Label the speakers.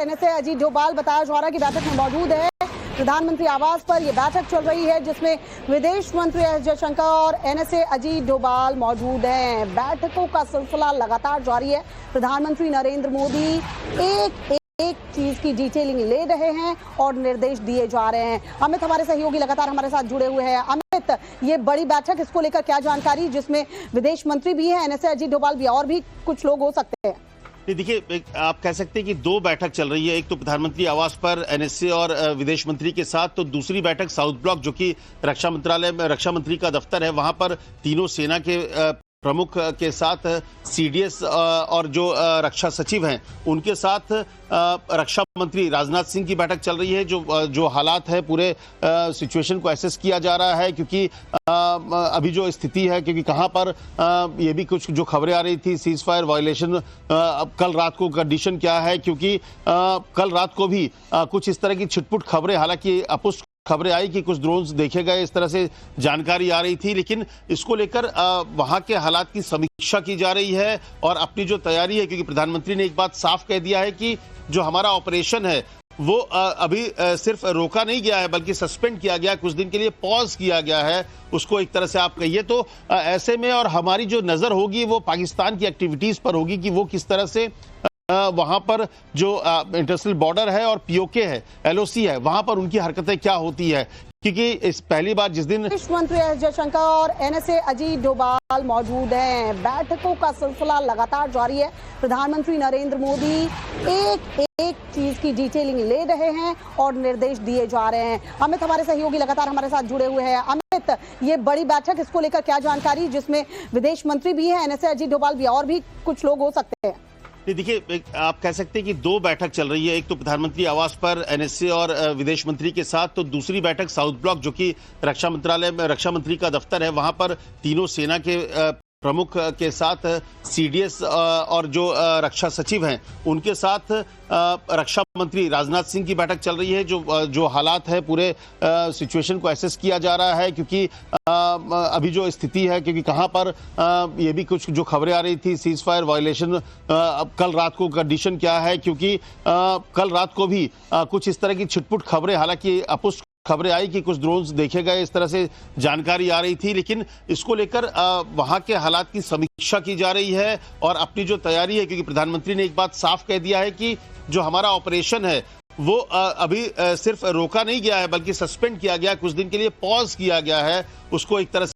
Speaker 1: NSA Ajit Doval बताया जा रहा है कि बैठक में मौजूद है। प्रधानमंत्री आवास पर यह बैठक चल रही है जिसमें विदेश मंत्री एस जयशंकर और एनएसए अजीत डोभाल मौजूद हैं। बैठकों का सिलसिला लगातार जारी है। प्रधानमंत्री नरेंद्र मोदी एक चीज की डिटेलिंग ले रहे हैं और निर्देश दिए जा रहे हैं। अमित हमारे सहयोगी लगातार हमारे साथ जुड़े हुए हैं। अमित, ये बड़ी बैठक, इसको लेकर क्या जानकारी, जिसमें विदेश मंत्री भी है, एनएसए अजीत डोभाल भी, और भी कुछ लोग हो सकते हैं?
Speaker 2: देखिए, आप कह सकते हैं कि दो बैठक चल रही है। एक तो प्रधानमंत्री आवास पर एनएसए और विदेश मंत्री के साथ, तो दूसरी बैठक साउथ ब्लॉक जो कि रक्षा मंत्रालय में रक्षा मंत्री का दफ्तर है, वहां पर तीनों सेना के प्रमुख के साथ सीडीएस और जो रक्षा सचिव हैं उनके साथ रक्षा मंत्री राजनाथ सिंह की बैठक चल रही है। जो हालात है, पूरे सिचुएशन को एसेस किया जा रहा है, क्योंकि अभी जो स्थिति है, क्योंकि कहां पर ये भी कुछ जो खबरें आ रही थी सीज फायर वायलेशन, कल रात को कंडीशन क्या है, क्योंकि कल रात को भी कुछ इस तरह की छिटपुट खबरें, हालांकि अपुष्ट खबरें आई कि कुछ ड्रोन्स देखे गए, इस तरह से जानकारी आ रही थी, लेकिन इसको लेकर वहां के हालात की समीक्षा की जा रही है और अपनी जो तैयारी है, क्योंकि प्रधानमंत्री ने एक बात साफ कह दिया है कि जो हमारा ऑपरेशन है वो अभी सिर्फ रोका नहीं गया है, बल्कि सस्पेंड किया गया, कुछ दिन के लिए पॉज किया गया है, उसको एक तरह से आप कहिए तो। ऐसे में और हमारी जो नजर होगी वो पाकिस्तान की एक्टिविटीज पर होगी कि वो किस तरह से वहां पर जो इंटरनेशनल बॉर्डर है और पीओके है, एलओसी है, वहां पर उनकी हरकतें क्या होती है, क्योंकि इस पहली बार जिस दिन
Speaker 1: विदेश मंत्री एस जयशंकर और एनएसए अजीत डोभाल मौजूद हैं। बैठकों का सिलसिला लगातार जारी है। प्रधानमंत्री नरेंद्र मोदी एक चीज की डिटेलिंग ले रहे हैं और निर्देश दिए जा रहे हैं। अमित हमारे सहयोगी लगातार हमारे साथ जुड़े हुए हैं। अमित, ये बड़ी बैठक, इसको लेकर क्या जानकारी, जिसमें विदेश मंत्री भी है, एनएसए अजीत डोभाल भी, और भी कुछ लोग हो सकते हैं?
Speaker 2: देखिए, आप कह सकते हैं कि दो बैठक चल रही है। एक तो प्रधानमंत्री आवास पर एनएसए और विदेश मंत्री के साथ, तो दूसरी बैठक साउथ ब्लॉक जो कि रक्षा मंत्रालय में रक्षा मंत्री का दफ्तर है, वहां पर तीनों सेना के प्रमुख के साथ सीडीएस और जो रक्षा सचिव हैं उनके साथ रक्षा मंत्री राजनाथ सिंह की बैठक चल रही है। जो हालात है, पूरे सिचुएशन को एसेस किया जा रहा है, क्योंकि अभी जो स्थिति है, क्योंकि कहां पर ये भी कुछ जो खबरें आ रही थी सीज फायर वायलेशन, कल रात को कंडीशन क्या है, क्योंकि कल रात को भी कुछ इस तरह की छिटपुट खबरें, हालांकि अपुष्ट खबरें आई कि कुछ ड्रोन्स देखे गए, इस तरह से जानकारी आ रही थी, लेकिन इसको लेकर वहां के हालात की समीक्षा की जा रही है और अपनी जो तैयारी है, क्योंकि प्रधानमंत्री ने एक बात साफ कह दिया है कि जो हमारा ऑपरेशन है वो अभी सिर्फ रोका नहीं गया है, बल्कि सस्पेंड किया गया, कुछ दिन के लिए पॉज किया गया है, उसको एक तरह से